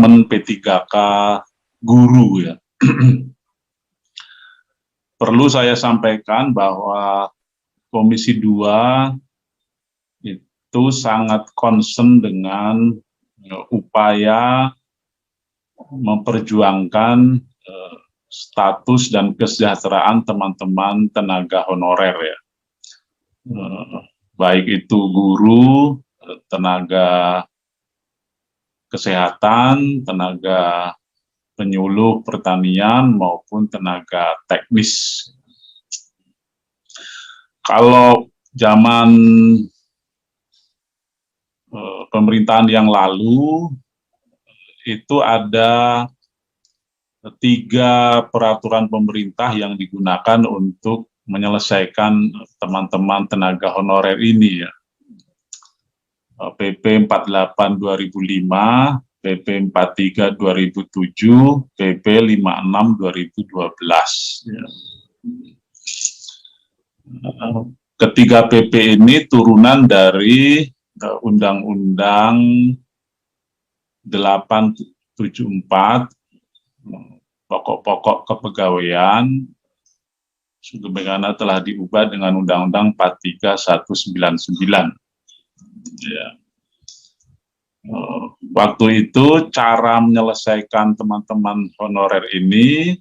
rekrutmen P3K guru ya. Perlu saya sampaikan bahwa Komisi 2 itu sangat concern dengan upaya memperjuangkan status dan kesejahteraan teman-teman tenaga honorer ya. Baik itu guru, tenaga kesehatan, tenaga penyuluh pertanian, maupun tenaga teknis. Kalau zaman pemerintahan yang lalu, itu ada 3 peraturan pemerintah yang digunakan untuk menyelesaikan teman-teman tenaga honorer ini ya. PP 48 2005, PP 43 2007, PP 56 2012. Ya. Ketiga PP ini turunan dari Undang-Undang 874, pokok-pokok kepegawaian, sebagaimana telah diubah dengan Undang-Undang 43199. Ya. Waktu itu cara menyelesaikan teman-teman honorer ini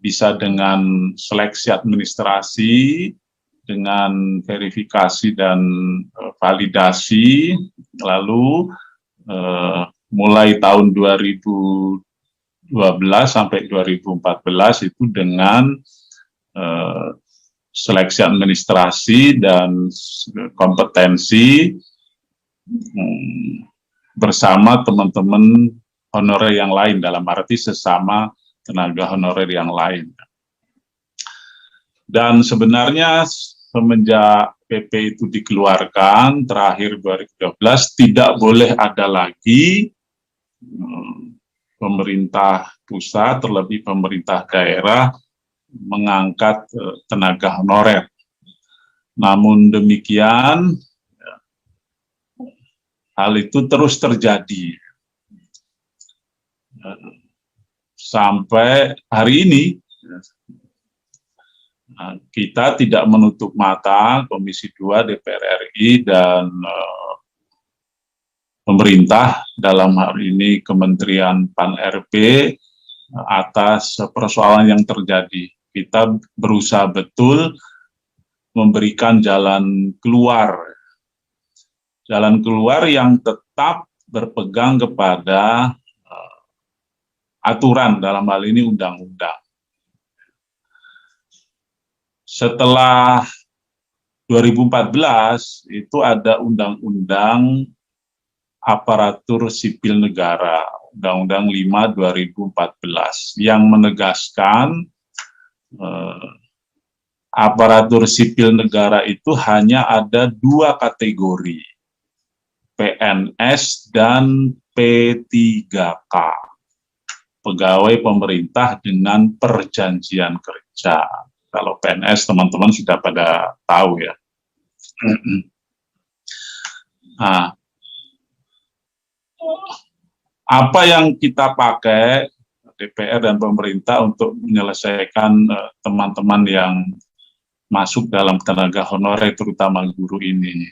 bisa dengan seleksi administrasi, dengan verifikasi dan validasi, lalu mulai tahun 2012 sampai 2014 itu dengan seleksi administrasi dan kompetensi bersama teman-teman honorer yang lain, dalam arti sesama tenaga honorer yang lain. Dan sebenarnya semenjak PP itu dikeluarkan terakhir 2012 tidak boleh ada lagi pemerintah pusat, terlebih pemerintah daerah mengangkat tenaga honorer. Namun demikian, hal itu terus terjadi sampai hari ini. Kita tidak menutup mata, Komisi 2 DPR RI dan pemerintah, dalam hal ini Kementerian Pan-RB, atas persoalan yang terjadi. Kita berusaha betul memberikan jalan keluar yang tetap berpegang kepada aturan, dalam hal ini undang-undang. Setelah 2014 itu ada Undang-Undang Aparatur Sipil Negara, Undang-Undang 5 2014, yang menegaskan aparatur sipil negara itu hanya ada 2 kategori, PNS dan P3K, pegawai pemerintah dengan perjanjian kerja. Kalau PNS teman-teman sudah pada tahu ya. Nah, apa yang kita pakai DPR dan pemerintah untuk menyelesaikan teman-teman yang masuk dalam tenaga honorer, terutama guru ini,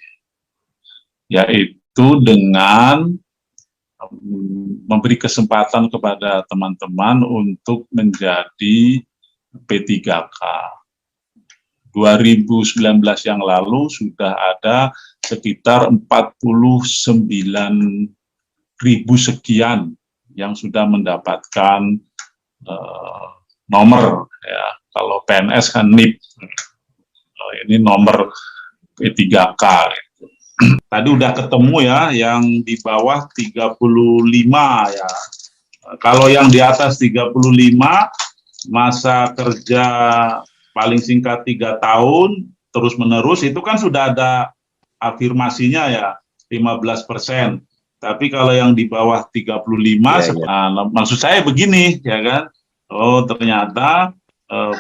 yaitu dengan memberi kesempatan kepada teman-teman untuk menjadi P3K. 2019 yang lalu sudah ada sekitar 49.000 sekian yang sudah mendapatkan nomor ya. Kalau PNS kan NIP, ini nomor P3K. Tadi udah ketemu ya, yang di bawah 35 ya. Kalau yang di atas 35, masa kerja paling singkat 3 tahun, terus menerus, itu kan sudah ada afirmasinya ya, 15%. Tapi kalau yang di bawah 35, nah, maksud saya begini, ya kan, oh ternyata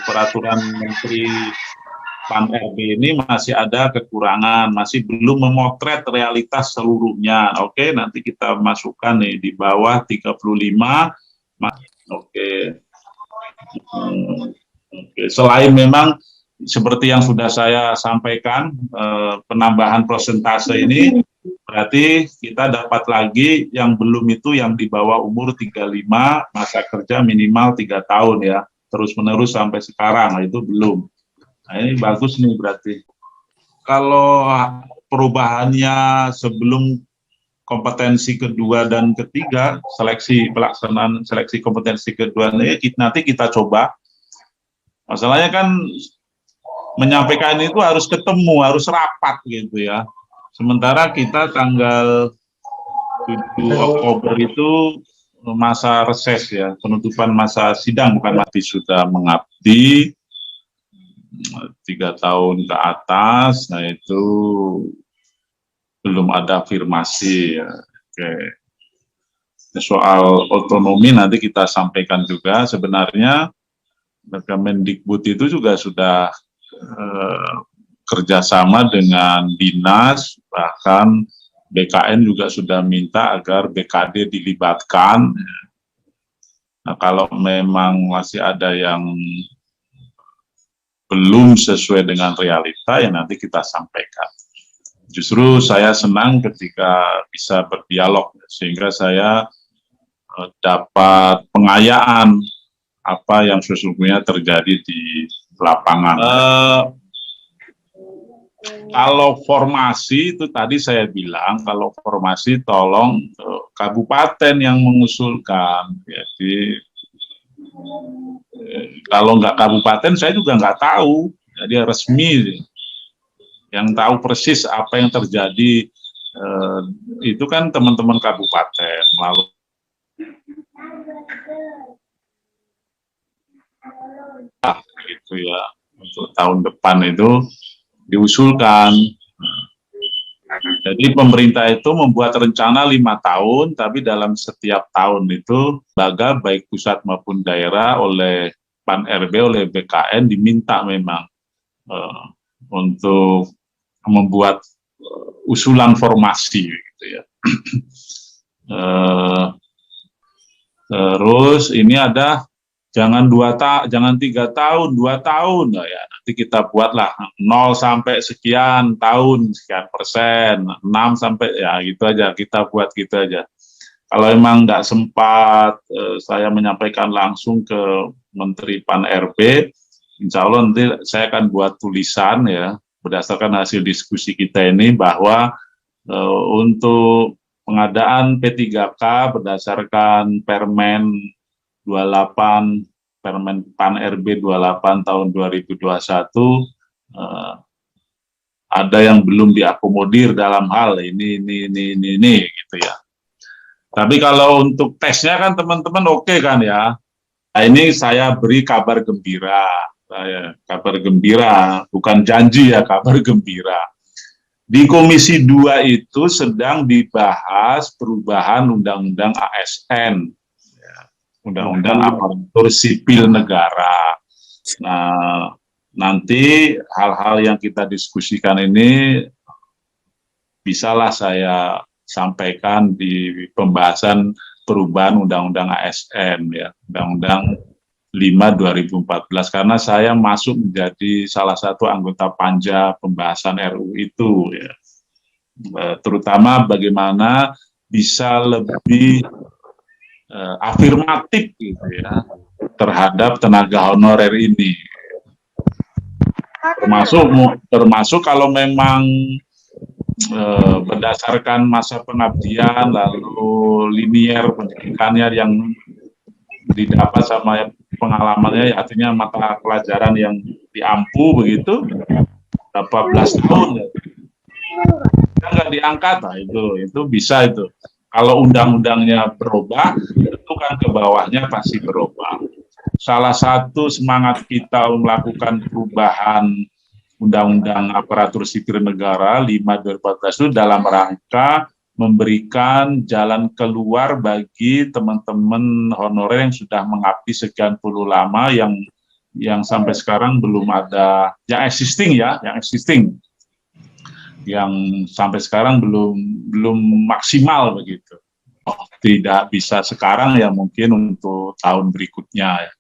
peraturan Menteri PAN RB ini masih ada kekurangan, masih belum memotret realitas seluruhnya. Oke, nanti kita masukkan nih di bawah 35. Oke. Oke. Selain memang seperti yang sudah saya sampaikan, penambahan persentase ini berarti kita dapat lagi yang belum itu, yang di bawah umur 35, masa kerja minimal 3 tahun ya, terus-menerus sampai sekarang, nah, itu belum. Nah, ini bagus nih berarti. Kalau perubahannya sebelum kompetensi kedua dan ketiga, pelaksanaan seleksi kompetensi kedua ini nanti kita coba. Masalahnya kan menyampaikan itu harus ketemu, harus rapat gitu ya. Sementara kita tanggal 7 Oktober itu masa reses ya, penutupan masa sidang, bukan mati, sudah mengabdi 3 tahun ke atas. Nah itu belum ada afirmasi ya. Oke. Soal otonomi nanti kita sampaikan juga. Sebenarnya Kemendikbud itu juga sudah kerjasama dengan dinas, bahkan BKN juga sudah minta agar BKD dilibatkan. Nah, kalau memang masih ada yang belum sesuai dengan realita, ya nanti kita sampaikan. Justru saya senang ketika bisa berdialog, sehingga saya dapat pengayaan apa yang sesungguhnya terjadi di lapangan. Kalau formasi itu tadi saya bilang, kalau formasi tolong kabupaten yang mengusulkan. Jadi kalau nggak kabupaten saya juga nggak tahu, jadi resmi. Yang tahu persis apa yang terjadi itu kan teman-teman kabupaten melalui gitu ya, untuk tahun depan itu diusulkan. Jadi pemerintah itu membuat rencana 5 tahun, tapi dalam setiap tahun itu lembaga baik pusat maupun daerah oleh PAN RB, oleh BKN diminta memang untuk membuat usulan formasi gitu ya. Terus ini ada jangan 3 tahun, 2 tahun ya. Nanti kita buatlah 0 sampai sekian tahun, sekian persen, 6 sampai ya gitu aja, kita buat gitu aja. Kalau emang nggak sempat saya menyampaikan langsung ke Menteri PAN RB, insya Allah nanti saya akan buat tulisan ya, berdasarkan hasil diskusi kita ini, bahwa untuk pengadaan P3K berdasarkan Permen 28, Permen PAN RB 28 tahun 2021, ada yang belum diakomodir dalam hal ini gitu ya. Tapi kalau untuk tesnya kan teman-teman oke kan ya. Nah, ini saya beri kabar gembira. Kabar gembira, bukan janji ya, kabar gembira. Di Komisi 2 itu sedang dibahas perubahan Undang-Undang ASN, Undang-Undang Aparatur Sipil Negara. Nah, nanti hal-hal yang kita diskusikan ini bisalah saya sampaikan di pembahasan perubahan Undang-Undang ASN ya, Undang-Undang 5 2014, karena saya masuk menjadi salah satu anggota panja pembahasan RUU itu ya. Terutama bagaimana bisa lebih afirmatif gitu ya terhadap tenaga honorer ini. Termasuk kalau memang berdasarkan masa pengabdian, lalu linier pendidikannya yang didapat sama pengalamannya, artinya mata pelajaran yang diampu begitu, berapa belas tahun ya, nggak diangkat, nah itu bisa itu. Kalau undang-undangnya berubah, tentu kan ke bawahnya pasti berubah. Salah satu semangat kita melakukan perubahan Undang-Undang Aparatur Sipil Negara 5 2014 itu dalam rangka memberikan jalan keluar bagi teman-teman honorer yang sudah mengabdi sekian puluh lama, yang yang sampai sekarang belum ada, yang existing yang sampai sekarang belum maksimal begitu. Tidak bisa sekarang ya, mungkin untuk tahun berikutnya ya.